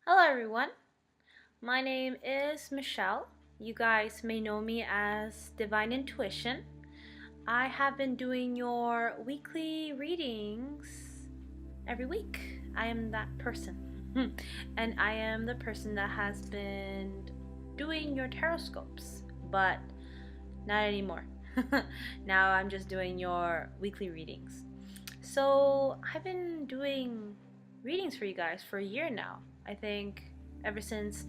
Hello everyone, my name is Michelle. You guys may know me as Divine Intuition. I have been doing your weekly readings every week. I am that person. And I am the person that has been doing your taroscopes, but not anymore. Now I'm just doing your weekly readings. So I've been doing readings for you guys for a year now. I think ever since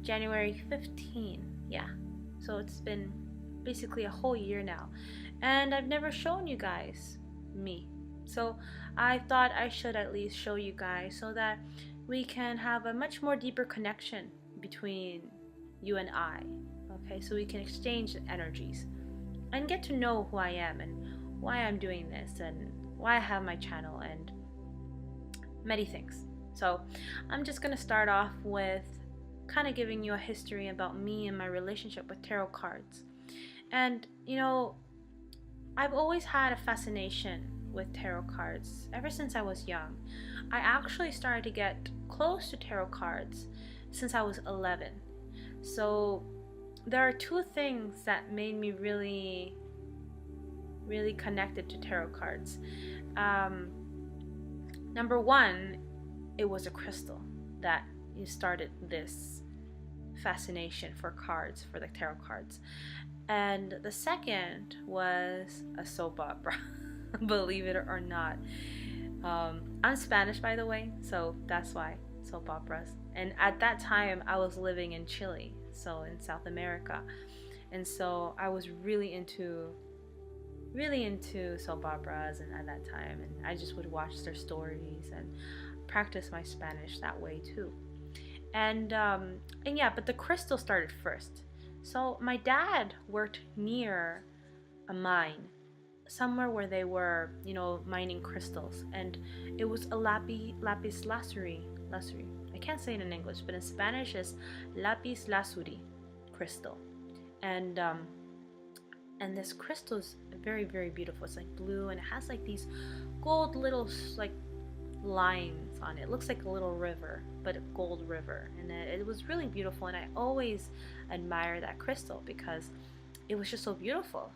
January 15. Yeah. So it's been basically a whole year now. And I've never shown you guys me. So I thought I should at least show you guys so that we can have a much more deeper connection between you and I. Okay, so we can exchange energies and get to know who I am and why I'm doing this and why I have my channel and many things. So I'm just going to start off with kind of giving you a history about me and my relationship with tarot cards. And I've always had a fascination with tarot cards ever since I was young. I actually started to get close to tarot cards since I was 11. So there are two things that made me really connected to tarot cards. Number one, it was a crystal that started this fascination for cards, for the tarot cards. And the second was a soap opera, believe it or not. I'm Spanish, by the way, so that's why soap operas. And at that time, I was living in Chile, so in South America. And so I was really into soap operas and at that time, and I just would watch their stories and practice my Spanish that way too. And yeah, but the crystal started first. So my dad worked near a mine, somewhere where they were, mining crystals, and it was a lapis lazuli. I can't say it in English, but in Spanish it's lapis lazuli crystal. And this crystal is very, very beautiful. It's like blue, and it has like these gold little like lines on it. It looks like a little river, but a gold river. And it was really beautiful, and I always admire that crystal because it was just so beautiful.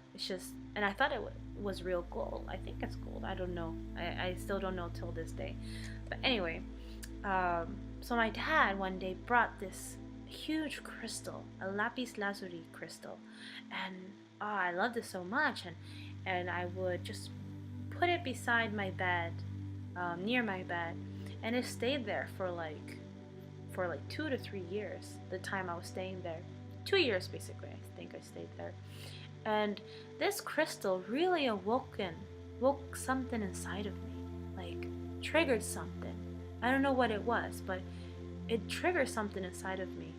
And I thought it was real gold. I think it's gold. I don't know. I still don't know till this day. But anyway, so my dad one day brought this huge crystal, a lapis lazuli crystal, and I loved it so much, and I would just put it beside my bed, near my bed, and it stayed there for like 2 to 3 years. The time I was staying there, 2 years basically. I think I stayed there, and this crystal really woke something inside of me, like triggered something. I don't know what it was, but it triggered something inside of me.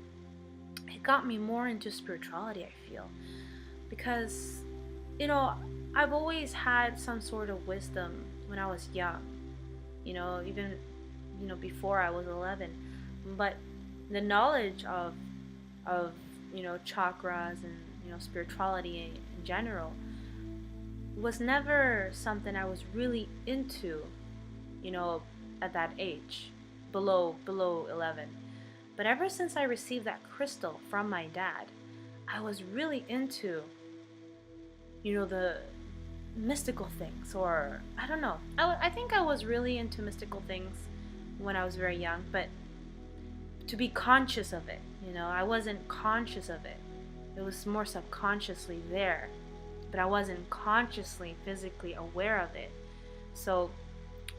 It got me more into spirituality, I feel, because I've always had some sort of wisdom when I was young, even before I was 11, but the knowledge of chakras and spirituality in general was never something I was really into, at that age, below 11. But ever since I received that crystal from my dad, I was really into the mystical things, or I don't know. I think I was really into mystical things when I was very young, but to be conscious of it, I wasn't conscious of it. It was more subconsciously there, but I wasn't consciously, physically aware of it. So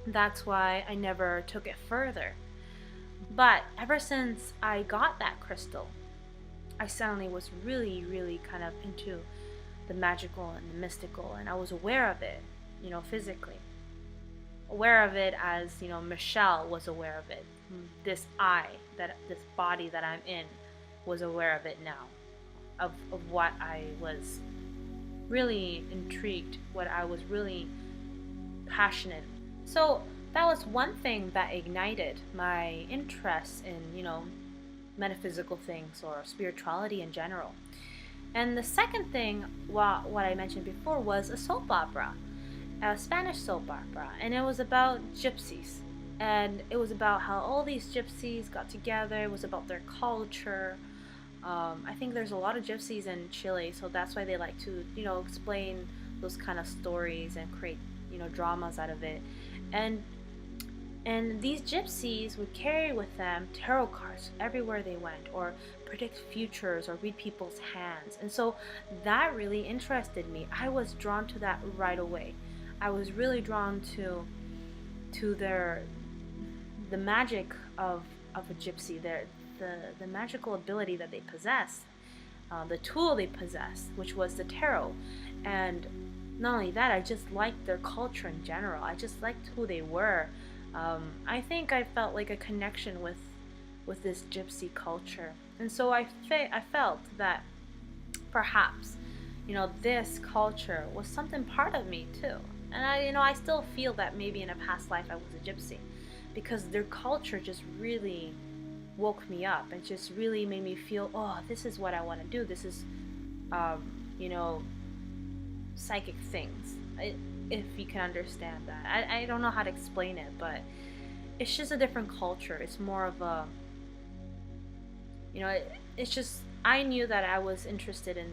that's why I never took it further. But ever since I got that crystal, I suddenly was really kind of into the magical and the mystical, and I was aware of it, physically. Aware of it as, Michelle was aware of it. This body that I'm in was aware of it now, of what I was really intrigued, what I was really passionate. So that was one thing that ignited my interest in, metaphysical things or spirituality in general. And the second thing, what I mentioned before, was a soap opera, a Spanish soap opera, and it was about gypsies. And it was about how all these gypsies got together. It was about their culture. I think there's a lot of gypsies in Chile, so that's why they like to, explain those kind of stories and create, dramas out of it. And these gypsies would carry with them tarot cards everywhere they went, or predict futures, or read people's hands. And so that really interested me. I was drawn to that right away. I was really drawn to the magic of a gypsy, the magical ability that they possess, the tool they possess, which was the tarot. And not only that, I just liked their culture in general. I just liked who they were. I think I felt like a connection with this gypsy culture, and so I felt that perhaps, this culture was something part of me too. And I still feel that maybe in a past life I was a gypsy, because their culture just really woke me up and just really made me feel, oh, this is what I want to do. This is, you know, psychic things. If you can understand that. I don't know how to explain it, but it's just a different culture. It's more of a, it's just, I knew that I was interested in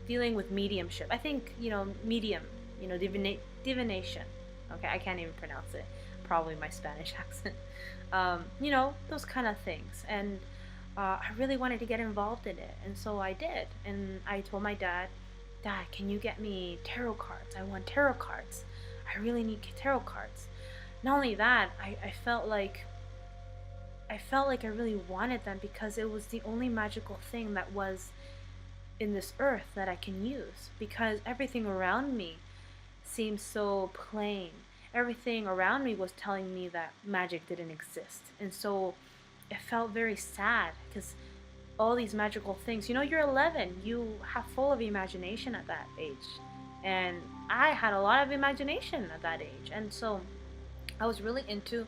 dealing with mediumship. I think, medium, divination. Okay, I can't even pronounce it. Probably my Spanish accent. Those kind of things. And I really wanted to get involved in it. And so I did. And I told my dad, Dad, can you get me tarot cards? I want tarot cards. I really need tarot cards. Not only that, I felt like I really wanted them because it was the only magical thing that was in this earth that I can use, because everything around me seemed so plain. Everything around me was telling me that magic didn't exist. And so it felt very sad, because all these magical things, you're 11, you have full of imagination at that age. And I had a lot of imagination at that age. And so I was really into,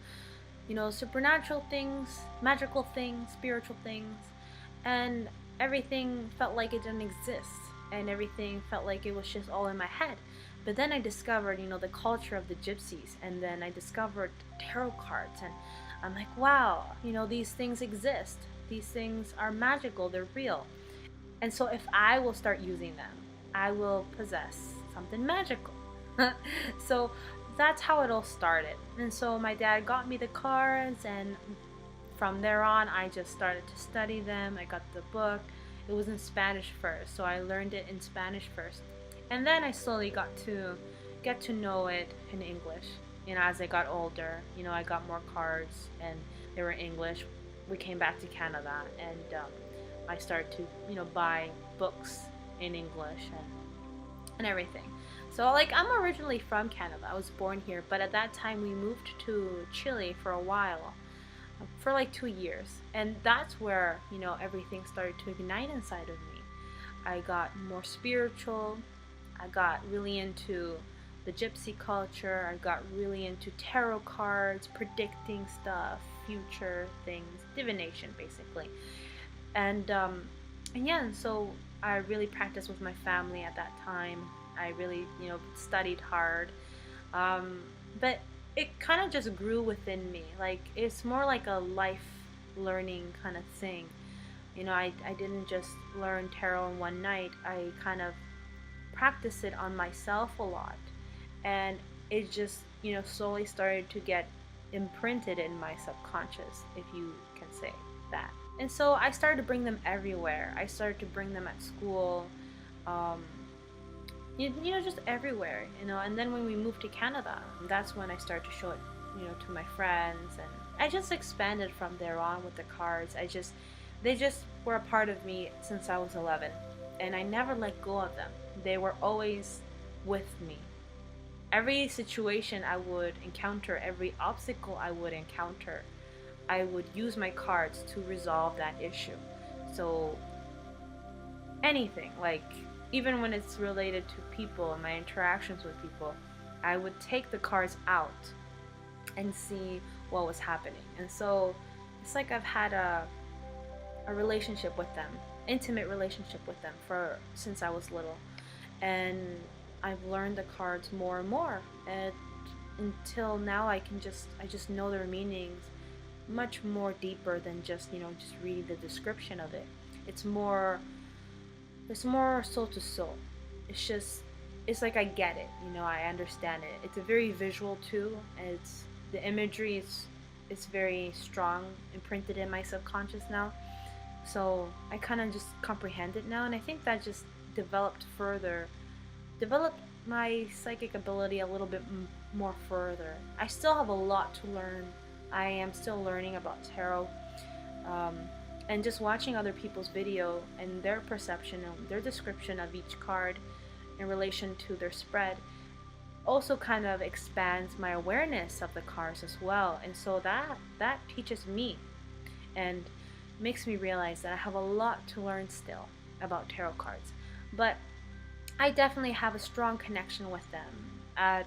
supernatural things, magical things, spiritual things. And everything felt like it didn't exist. And everything felt like it was just all in my head. But then I discovered, the culture of the gypsies. And then I discovered tarot cards. And I'm like, wow, these things exist. These things are magical, they're real. And so if I will start using them, I will possess something magical. So that's how it all started. And so my dad got me the cards, and from there on, I just started to study them. I got the book. It was in Spanish first, so I learned it in Spanish first. And then I slowly got to get to know it in English. As I got older, I got more cards, and they were English. We came back to Canada, and I started to buy books in English and everything. So I'm originally from Canada. I was born here, but at that time we moved to Chile for a while, for 2 years, and that's where everything started to ignite inside of me. I got more spiritual. I got really into the gypsy culture. I got really into tarot cards, predicting stuff, future things, divination basically. And yeah, and so I really practiced with my family at that time. I really studied hard, but it kind of just grew within me. It's more like a life learning kind of thing. I didn't just learn tarot in one night. I kind of practiced it on myself a lot, and it just slowly started to get imprinted in my subconscious, if you can say that. And so I started to bring them everywhere. I started to bring them at school, just everywhere, and then when we moved to Canada, that's when I started to show it to my friends, and I just expanded from there on with the cards. They just were a part of me since I was 11, and I never let go of them. They were always with me. Every situation I would encounter, every obstacle I would encounter, I would use my cards to resolve that issue. So anything, even when it's related to people and my interactions with people, I would take the cards out and see what was happening. And so it's like I've had a relationship with them, intimate relationship with them since I was little. And I've learned the cards more and more. And until now I just know their meanings much more deeper than just, just reading the description of it. It's more it's more soul to soul. It's just, it's like I get it, I understand it. It's a very visual too, and it's the imagery is it's very strong, imprinted in my subconscious now. So I kind of just comprehend it now, and I think that just developed my psychic ability a little bit more further. I still have a lot to learn. I am still learning about tarot, um, and just watching other people's video and their perception and their description of each card in relation to their spread also kind of expands my awareness of the cards as well. And so that teaches me and makes me realize that I have a lot to learn still about tarot cards. But I definitely have a strong connection with them at,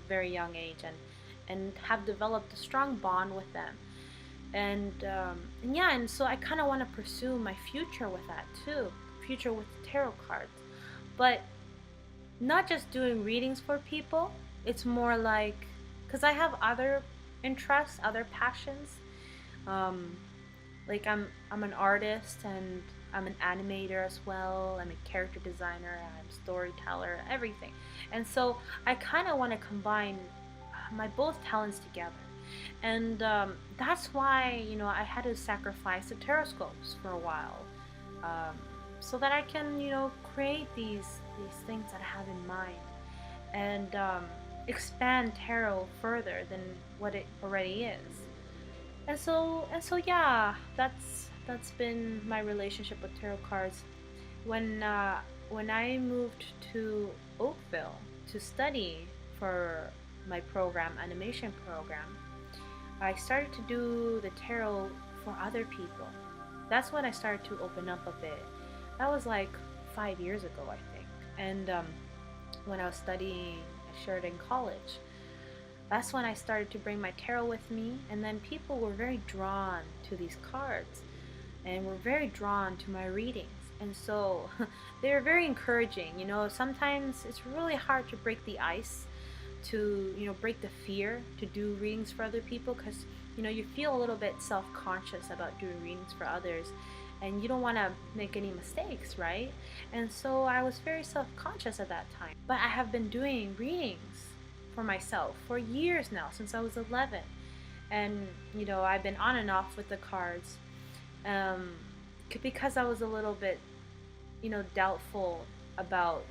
very young age, and have developed a strong bond with them. And yeah, and so I kind of want to pursue my future with that too, future with tarot cards. But not just doing readings for people. It's more like, because I have other interests, other passions. Um, like I'm an artist, and I'm an animator as well. I'm a character designer. I'm a storyteller. Everything. And so I kind of want to combine my both talents together. And that's why I had to sacrifice the tarot scopes for a while, um, so that I can create these things that I have in mind, and expand tarot further than what it already is. And so yeah, that's been my relationship with tarot cards. When I moved to Oakville to study for my program, animation program, I started to do the tarot for other people. That's when I started to open up a bit. That was like 5 years ago, I think. And when I was studying at Sheridan College, that's when I started to bring my tarot with me. And then people were very drawn to these cards and were very drawn to my readings. And so they were very encouraging. Sometimes it's really hard to break the ice, to break the fear to do readings for other people, because you feel a little bit self-conscious about doing readings for others, and you don't want to make any mistakes, right? And so I was very self-conscious at that time. But I have been doing readings for myself for years now, since I was 11. And I've been on and off with the cards, um, because I was a little bit doubtful about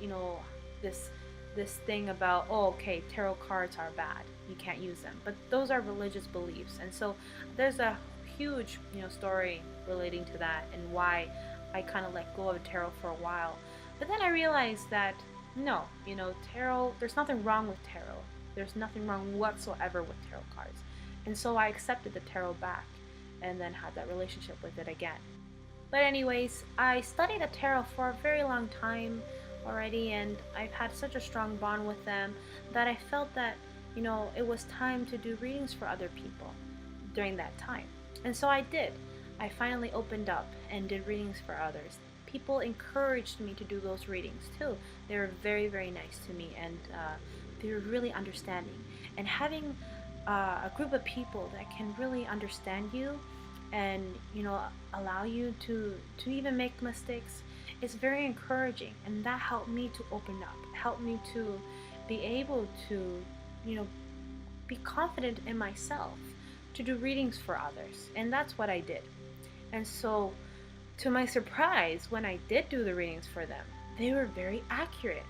this thing about, oh, okay, tarot cards are bad, you can't use them. But those are religious beliefs, and so there's a huge story relating to that, and why I kind of let go of tarot for a while. But then I realized that no, tarot, there's nothing wrong with tarot. There's nothing wrong whatsoever with tarot cards. And so I accepted the tarot back, and then had that relationship with it again. But anyways, I studied the tarot for a very long time already, and I've had such a strong bond with them that I felt that it was time to do readings for other people during that time. And so I did. I finally opened up and did readings for others. People encouraged me to do those readings too. They were very, very nice to me, and they were really understanding. And having a group of people that can really understand you, and allow you to even make mistakes, is very encouraging. And that helped me to open up, helped me to be able to be confident in myself to do readings for others. And that's what I did. And so, to my surprise, when I did do the readings for them, they were very accurate,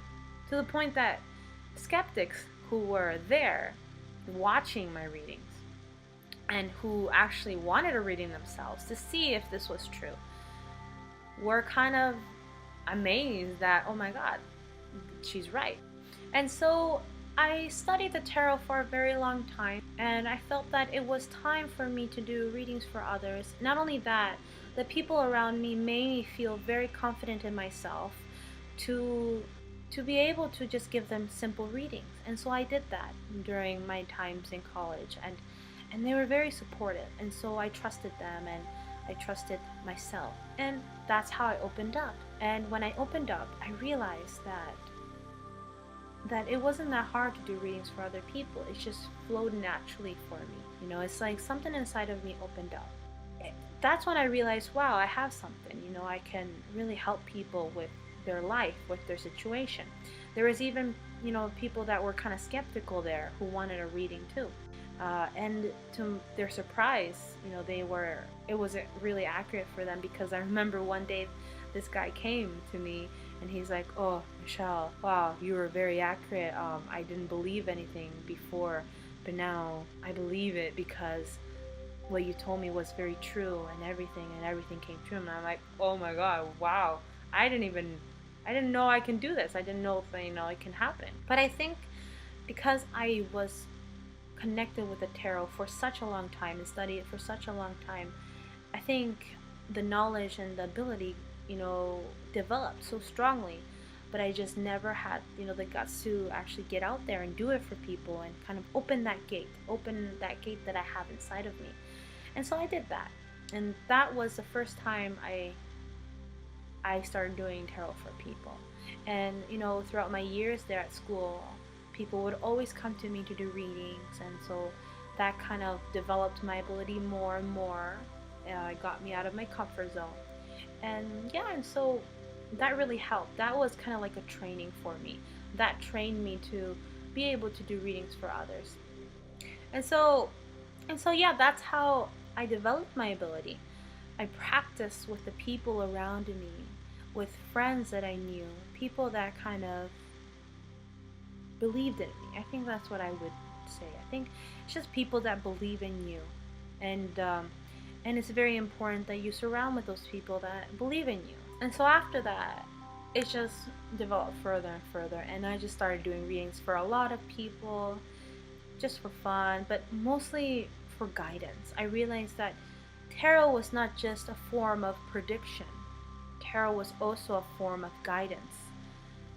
to the point that skeptics who were there watching my readings, and who actually wanted a reading themselves to see if this was true, were kind of amazed that, oh my god, she's right. And so I studied the tarot for a very long time, and I felt that it was time for me to do readings for others. Not only that, the people around me made me feel very confident in myself to be able to just give them simple readings. And so I did that during my times in college, and they were very supportive. And so I trusted them, and I trusted myself, and that's how I opened up. And when I opened up, I realized that that it wasn't that hard to do readings for other people. It just flowed naturally for me. You know, it's like something inside of me opened up. That's when I realized, wow, I have something. You know, I can really help people with their life, with their situation. There was even, you know, people that were kind of skeptical there who wanted a reading too. And to their surprise, you know, it wasn't really accurate for them, because I remember one day this guy came to me and he's like, "Oh, Michelle, wow, you were very accurate. I didn't believe anything before, but now I believe it because what you told me was very true, and everything came true." And I'm like, "Oh my God, wow! I didn't know I can do this. I didn't know if, you know, it can happen." But I think because I was connected with the tarot for such a long time and studied it for such a long time, I think the knowledge and the ability, you know, developed so strongly. But I just never had, you know, the guts to actually get out there and do it for people and kind of open that gate that I have inside of me. And so I did that. And that was the first time I started doing tarot for people. And, you know, throughout my years there at school, people would always come to me to do readings, and so that kind of developed my ability more and more. It got me out of my comfort zone. And yeah, and so that really helped. That was kind of like a training for me. That trained me to be able to do readings for others. And so yeah, that's how I developed my ability. I practiced with the people around me, with friends that I knew, people that kind of believed in me. I think that's what I would say. I think it's just people that believe in you, and it's very important that you surround with those people that believe in you. And so after that, it just developed further and further, and I just started doing readings for a lot of people, just for fun, but mostly for guidance. I realized that tarot was not just a form of prediction. Tarot was also a form of guidance,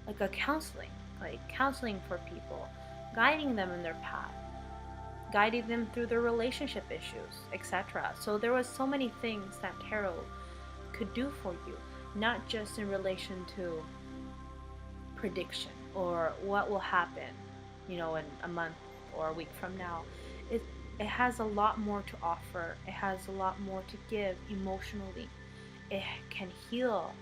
like a counseling, like counseling for people, guiding them in their path, guiding them through their relationship issues, etc. So there was so many things that tarot could do for you, not just in relation to prediction or what will happen, you know, in a month or a week from now. It has a lot more to offer. It has a lot more to give emotionally. It can heal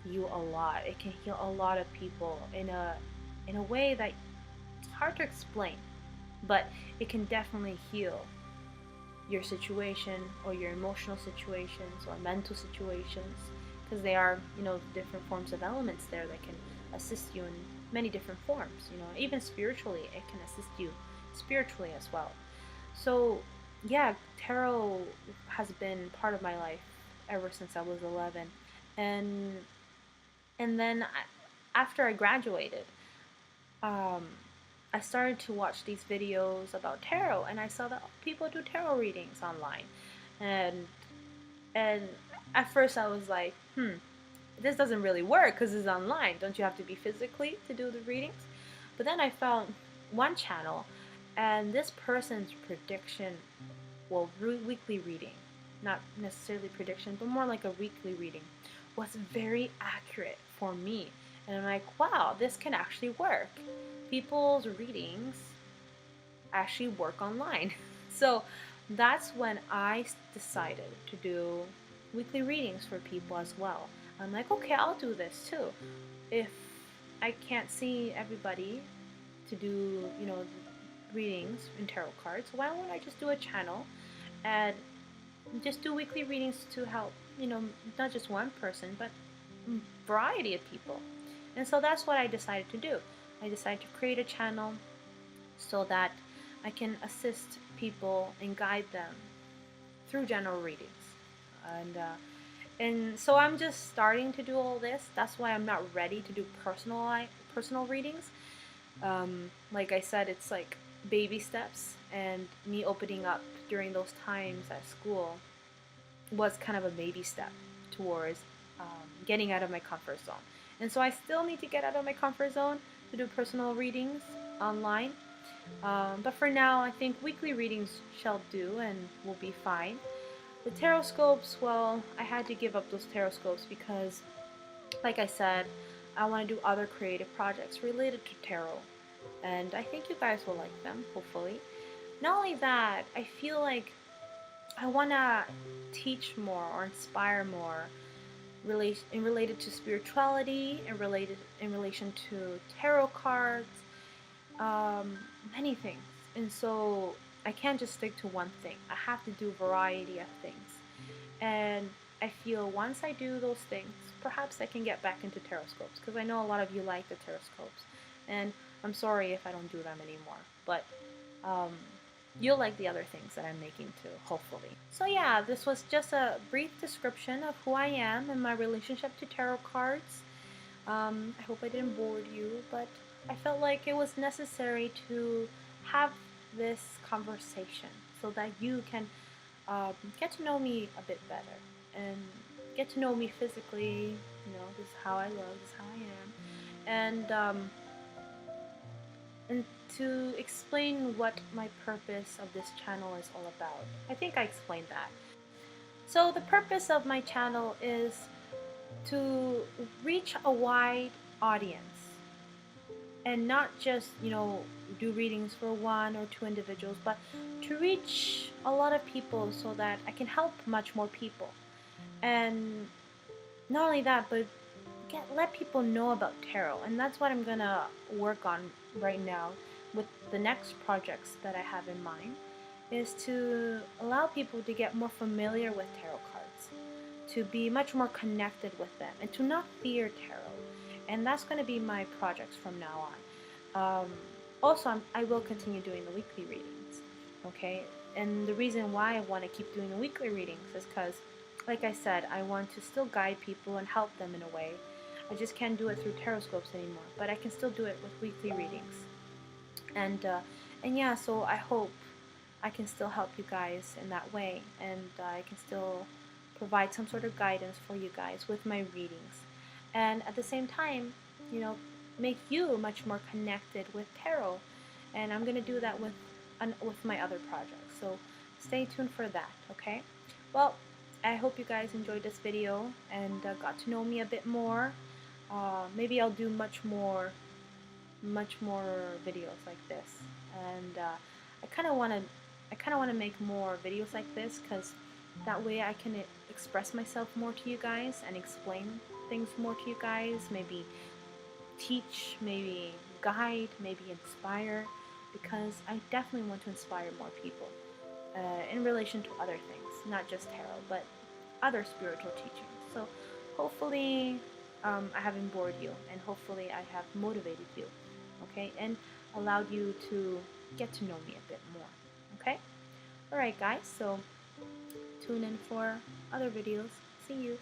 you a lot. It can heal a lot of people in a way that it's hard to explain, but it can definitely heal your situation or your emotional situations or mental situations, because they are, you know, different forms of elements there that can assist you in many different forms. You know, even spiritually, it can assist you spiritually as well. So yeah, tarot has been part of my life ever since I was 11. and then after I graduated, um, I started to watch these videos about tarot, and I saw that people do tarot readings online. And and at first I was like, this doesn't really work because it's online. Don't you have to be physically to do the readings? But then I found one channel, and this person's prediction, well, weekly reading, not necessarily prediction, but more like a weekly reading, was very accurate for me. And I'm like, wow, this can actually work. People's readings actually work online. So that's when I decided to do weekly readings for people as well. I'm like, okay, I'll do this too. If I can't see everybody to do, you know, readings in tarot cards, why don't I just do a channel and just do weekly readings to help, you know, not just one person, but a variety of people. And so that's what I decided to do. I decided to create a channel so that I can assist people and guide them through general readings. And so I'm just starting to do all this. That's why I'm not ready to do personal readings. Like I said, it's like baby steps, and me opening up during those times at school was kind of a baby step towards getting out of my comfort zone. And so I still need to get out of my comfort zone to do personal readings online. But for now, I think weekly readings shall do and will be fine. The tarot scopes, well, I had to give up those tarot scopes because, like I said, I want to do other creative projects related to tarot. and I think you guys will like them, hopefully. Not only that, I feel like I want to teach more or inspire more related to spirituality and related in relation to tarot cards, um, many things. And so I can't just stick to one thing. I have to do a variety of things. And I feel once I do those things, perhaps I can get back into tarot scopes, because I know a lot of you like the tarot scopes. And I'm sorry if I don't do them anymore. But um, you'll like the other things that I'm making too, hopefully. So yeah, this was just a brief description of who I am and my relationship to tarot cards. I hope I didn't bore you, but I felt like it was necessary to have this conversation so that you can get to know me a bit better and get to know me physically. You know, this is how I look, this is how I am, and to explain what my purpose of this channel is all about. I think I explained that. So the purpose of my channel is to reach a wide audience and not just, do readings for one or two individuals, but to reach a lot of people so that I can help much more people. And not only that, but let people know about tarot. And that's what I'm gonna work on right now with the next projects that I have in mind, is to allow people to get more familiar with tarot cards, to be much more connected with them, and to not fear tarot. And that's going to be my projects from now on. Also, I will continue doing the weekly readings, okay? And the reason why I want to keep doing the weekly readings is because, like I said, I want to still guide people and help them in a way. I just can't do it through tarot scopes anymore, but I can still do it with weekly readings. And yeah, so I hope I can still help you guys in that way, and I can still provide some sort of guidance for you guys with my readings, and at the same time, make you much more connected with tarot. And I'm gonna do that with my other projects. So stay tuned for that. Okay. Well, I hope you guys enjoyed this video and got to know me a bit more. Maybe I'll do much more videos like this, and I kind of want to make more videos like this, because that way I can express myself more to you guys and explain things more to you guys, maybe teach, maybe guide, maybe inspire, because I definitely want to inspire more people in relation to other things, not just tarot, but other spiritual teachings. So hopefully I haven't bored you, and hopefully I have motivated you, okay, and allowed you to get to know me a bit more, okay? Alright guys, so tune in for other videos. See you!